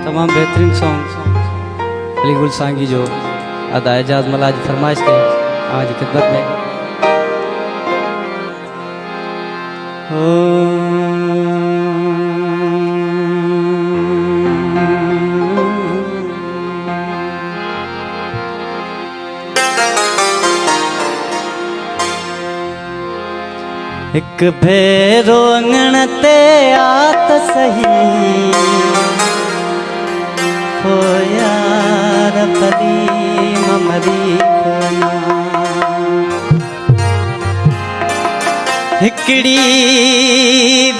तमाम बेहतरीन सॉन्ग अली गुल सांगी जो अदा एजाज मलाज फरमाइश के आज खिदमत में एक भेरो अंगण ते आत सही हो यार परी ममरी कोना हिकड़ी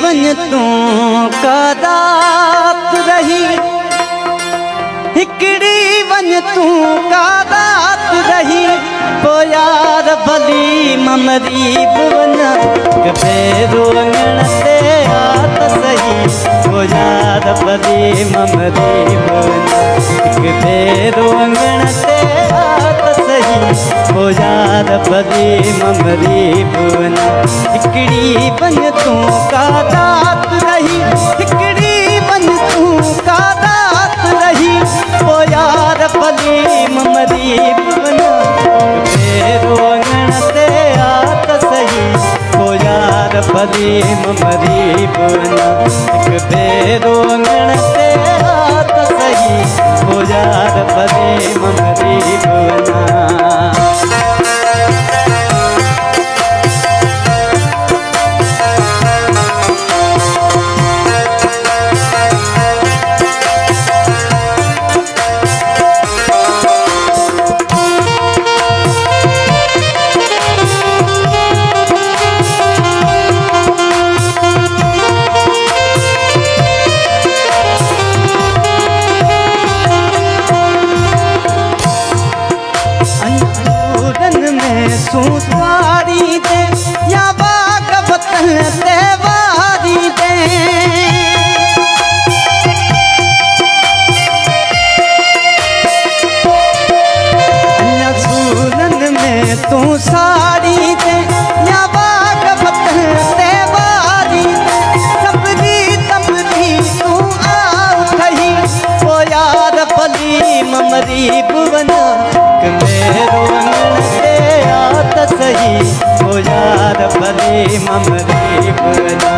बन तू का दात रही हिकड़ी बन तू का दात रही हो यार भली ममरी बुना भेरो अंगण ते आत सही हो यार भली ममरी बुना भेरो अंगण ते आत सही हो यार भली ममरी बुना हिकड़ी बन तू का दात रही हिकड़ी बन तू का दात रही हो यार भली ममरी बुना भेरो अंगण ते आत सही हो यार भली ममरी बुना भेरो अंगण ते आत सही हो यार भली ममरी बुना सुवारी दे या बाग बतन ते वारी दे सूरन में तू साड़ी दे या बाग बतन ते वारी दे सबरी तबरी तू आओ कही ओ यार भली ममरी बुवना मेरो सही हो यार भली ममरी बुना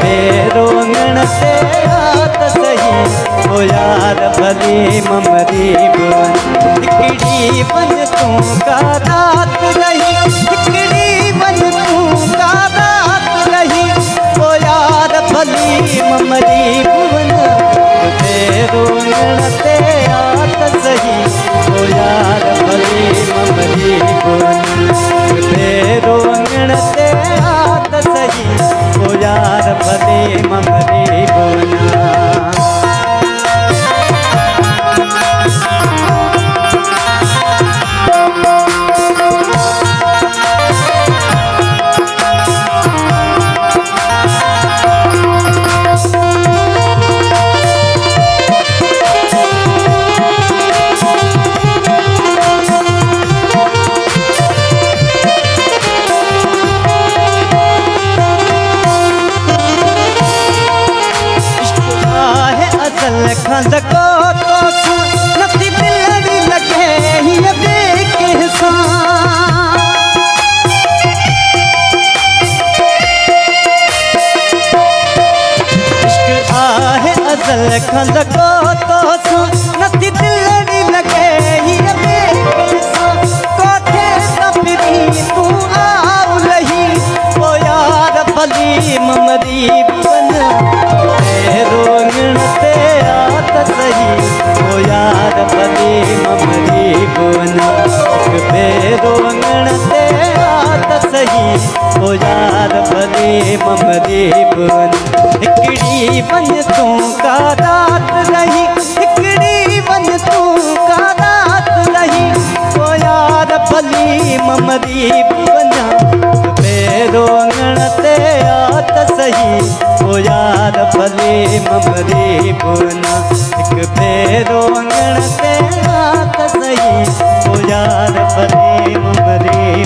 भेरो अंगण ते आत सही हो यार भली ममरी बुना हिकड़ी बन तू का रात रही हिकड़ी बन तू का रात रही हो यार भली ममरी बुना भेरो अंगण ते आत सही हो यार भली ममरी बुना भेरो अंगण ते आत सही हो यार भली ममरी बुना खंड को तो नथी बिलड़ी लगे ही देखे सा इश्क आहे अजल खंड को तो नथी बिलड़ी लगे ही देखे सा कोठे तपरी तू आओ लही ओ यार भली ममरी बुना भेरो अंगण ते सही हो यार भली ममरी बुना भेरो अंगण ते आत सही हो यार भली ममरी बुना हिकड़ी बन तू का रात रही हिकड़ी बन तू का रात रही हो यार भली ममरी बुना भेरो अंगण ते आत सही हो यार भली ममरी बुना भेरो अंगण ते आत सही हो यार भली ममरी